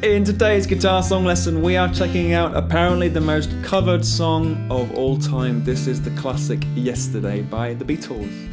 In today's guitar song lesson, we are checking out apparently the most covered song of all time. This is the classic Yesterday by the Beatles.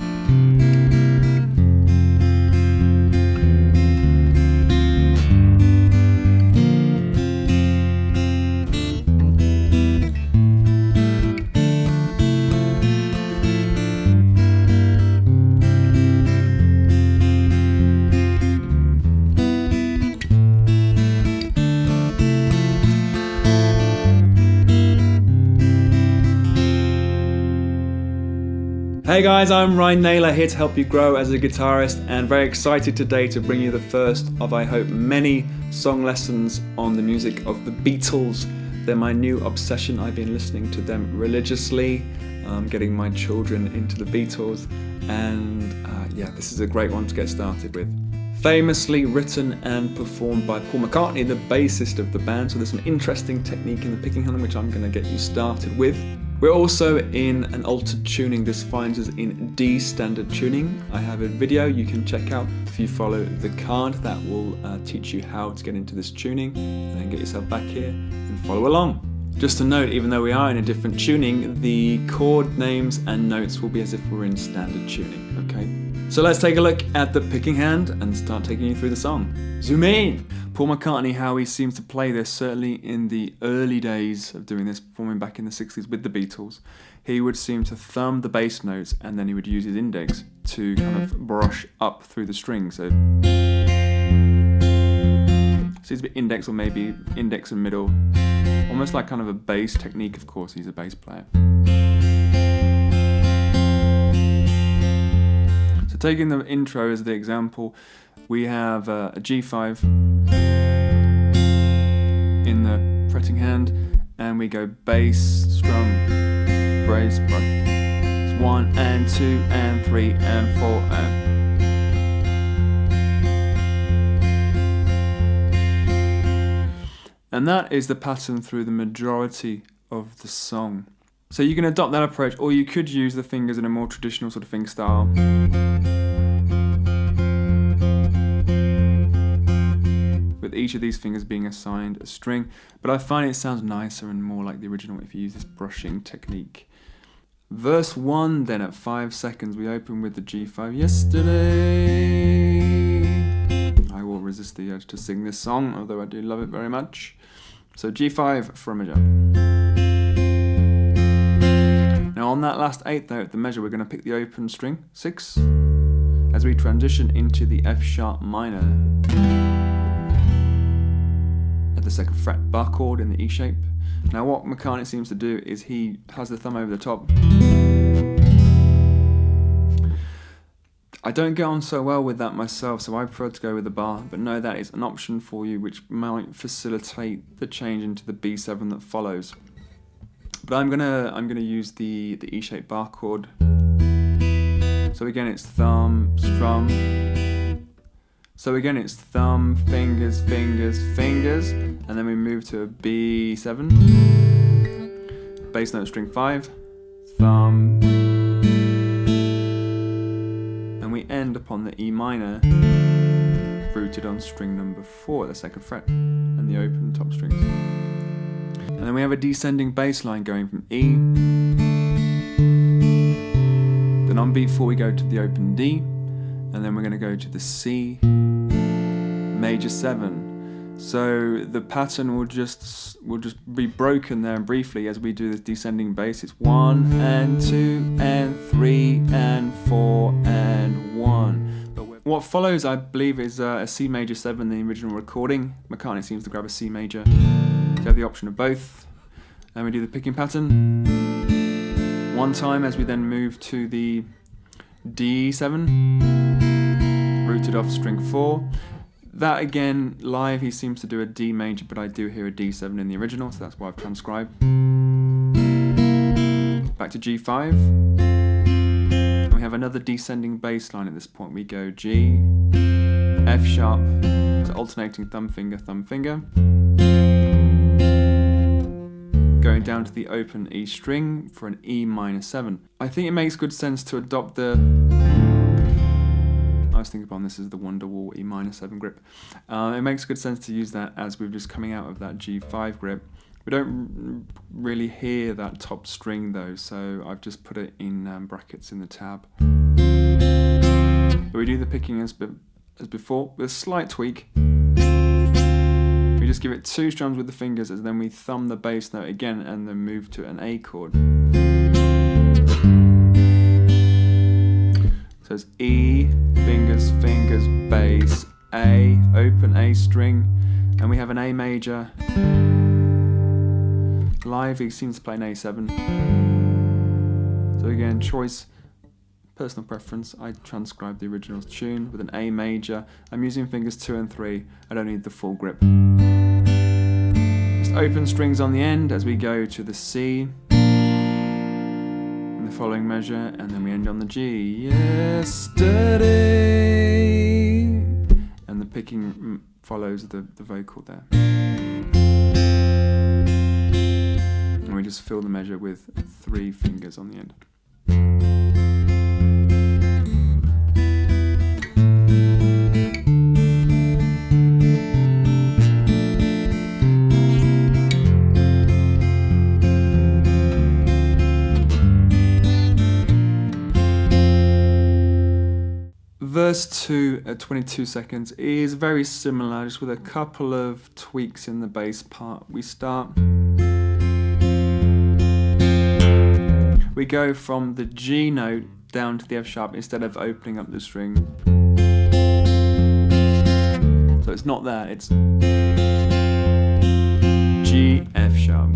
Hey guys, I'm Ry Naylor, here to help you grow as a guitarist, and very excited today to bring you the first of, I hope, many song lessons on the music of the Beatles. They're my new obsession. I've been listening to them religiously, getting my children into the Beatles, and this is a great one to get started with. Famously written and performed by Paul McCartney, the bassist of the band, so there's some interesting technique in the picking on them which I'm going to get you started with. We're also in an altered tuning. This finds us in D standard tuning. I have a video you can check out if you follow the card that will teach you how to get into this tuning, and then get yourself back here and follow along. Just a note, even though we are in a different tuning, the chord names and notes will be as if we're in standard tuning, okay? So let's take a look at the picking hand and start taking you through the song. Zoom in! Paul McCartney, how he seems to play this, certainly in the early days of doing this, performing back in the 60s with the Beatles, he would seem to thumb the bass notes and then he would use his index to kind of brush up through the strings. So it's a bit index or maybe index and middle, almost like kind of a bass technique. Of course, he's a bass player. So taking the intro as the example, we have a G5 in the fretting hand, and we go bass, strum, brace, it's 1 and 2 and 3 and 4 and that is the pattern through the majority of the song. So you can adopt that approach, or you could use the fingers in a more traditional sort of fingerstyle. With each of these fingers being assigned a string, but I find it sounds nicer and more like the original if you use this brushing technique. Verse 1 then at 5 seconds, we open with the G5, yesterday. I will resist the urge to sing this song, although I do love it very much. So G5 for a measure. Now on that last 8th note, the measure, we're going to pick the open string, 6, as we transition into the F sharp minor. At the 2nd fret, bar chord in the E shape. Now what McCartney seems to do is he has the thumb over the top. I don't get on so well with that myself, so I prefer to go with the bar, but no, that is an option for you which might facilitate the change into the B7 that follows. But I'm gonna use the E shape bar chord. So again it's thumb, strum. So again it's thumb, fingers, fingers, fingers, and then we move to a B7, bass note string 5, thumb, and we end upon the E minor, rooted on string number 4 at the 2nd fret, and the open top strings. And then we have a descending bass line going from E, then on B4 we go to the open D, and then we're going to go to the C major 7. So the pattern will just be broken there briefly as we do this descending bass. It's 1 and 2 and 3 and 4 and 1. But what follows, I believe, is a C major 7 in the original recording. McCartney seems to grab a C major. So you have the option of both. And we do the picking pattern one time as we then move to the D7, rooted off string 4. That again, live he seems to do a D major, but I do hear a D7 in the original, so that's why I've transcribed. Back to G5. And we have another descending bass line at this point. We go G, F sharp, so alternating thumb finger, going down to the open E string for an E minor 7. I think it makes good sense to adopt the I was thinking upon this as the Wonderwall E minor 7 grip. It makes good sense to use that as we're just coming out of that G5 grip. We don't really hear that top string though, so I've just put it in brackets in the tab. But we do the picking as before, with a slight tweak. We just give it 2 strums with the fingers, and then we thumb the bass note again and then move to an A chord. So it's E, fingers, fingers, bass, A, open A string, and we have an A major. Live he seems to play an A7. So again, choice, personal preference. I transcribed the original tune with an A major. I'm using fingers 2 and 3. I don't need the full grip. Just open strings on the end as we go to the C in the following measure, and then we end on the G. Yesterday, and the picking follows the vocal there. And we just fill the measure with 3 fingers on the end. Verse 2 at 22 seconds is very similar, just with a couple of tweaks in the bass part. We go from the G note down to the F sharp instead of opening up the string. So it's not that, it's G, F sharp.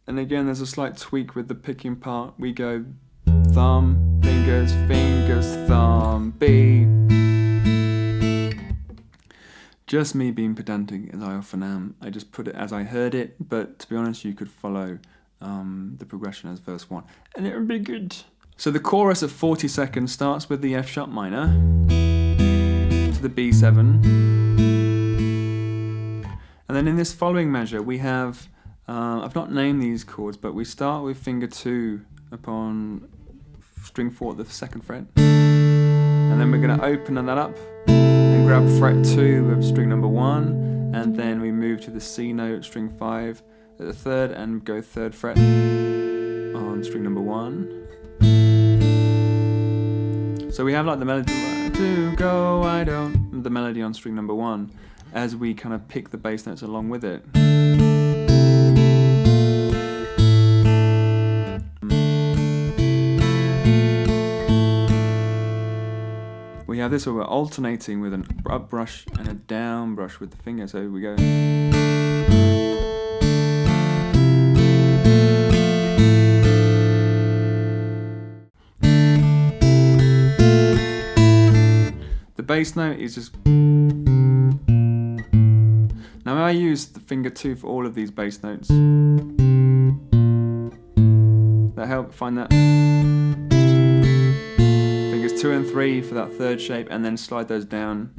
And again, there's a slight tweak with the picking part. We go thumb, fingers, fingers, thumb, B. Just me being pedantic, as I often am. I just put it as I heard it, but to be honest, you could follow the progression as verse 1, and it would be good. So the chorus of 40 seconds starts with the F sharp minor to the B7. And then in this following measure, we have, I've not named these chords, but we start with finger 2 upon string 4 at the 2nd fret, and then we're going to open that up and grab fret 2 of string number 1, and then we move to the C note, string 5 at the 3rd, and go 3rd fret on string number 1. So we have like the melody, to go, I don't, the melody on string number 1, as we kind of pick the bass notes along with it. We have this where we're alternating with an up brush and a down brush with the finger. So we go. The bass note is just. Now I use the finger 2 for all of these bass notes. That help find that. 2 and 3 for that 3rd shape, and then slide those down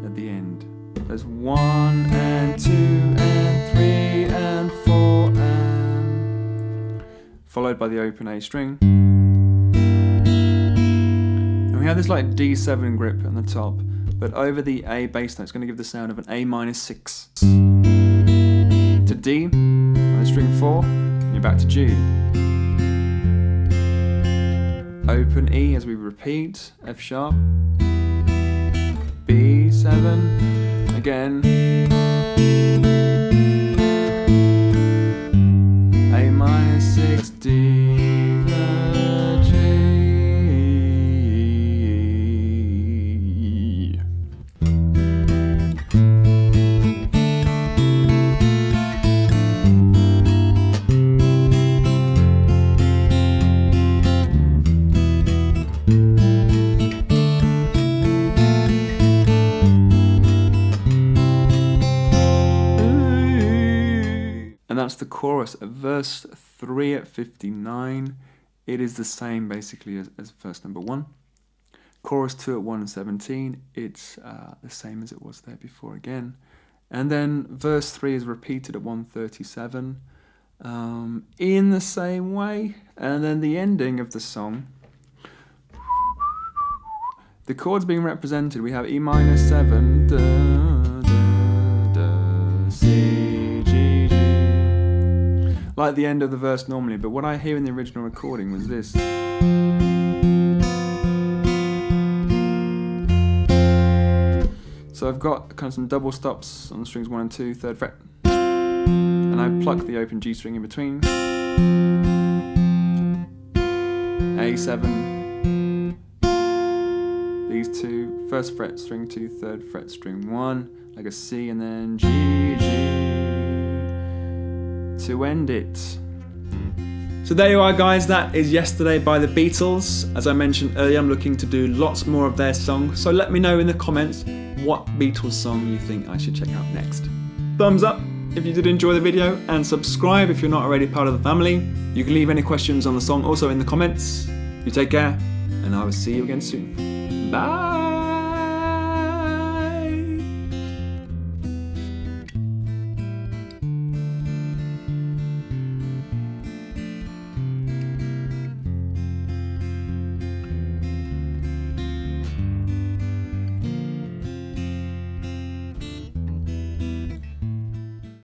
at the end. There's 1 and 2 and 3 and 4, and followed by the open A string. And we have this like D7 grip on the top, but over the A bass note, it's going to give the sound of an A minor 6 to D on the string 4, and you're back to G. Open E as we repeat, F sharp, B7, again, A minor 6, D, G. And that's the chorus. At verse 3 at 59, it is the same basically as verse number 1. Chorus 2 at 1 and 17, it's the same as it was there before again. And then verse 3 is repeated at 137. in the same way, and then the ending of the song, the chords being represented, we have E minor 7, da, da, da, C, G, G, like the end of the verse normally, but what I hear in the original recording was this. So I've got kind of some double stops on the strings 1 and 2, 3rd fret, and I pluck the open G string in between, A7, these two, 1st fret string 2, 3rd fret string 1, like a C, and then G, G to end it. So there you are, guys, that is Yesterday by the Beatles. As I mentioned earlier, I'm looking to do lots more of their songs, so let me know in the comments what Beatles song you think I should check out next. Thumbs up if you did enjoy the video, and subscribe if you're not already part of the family. You can leave any questions on the song also in the comments. You take care, and I will see you again soon. Bye!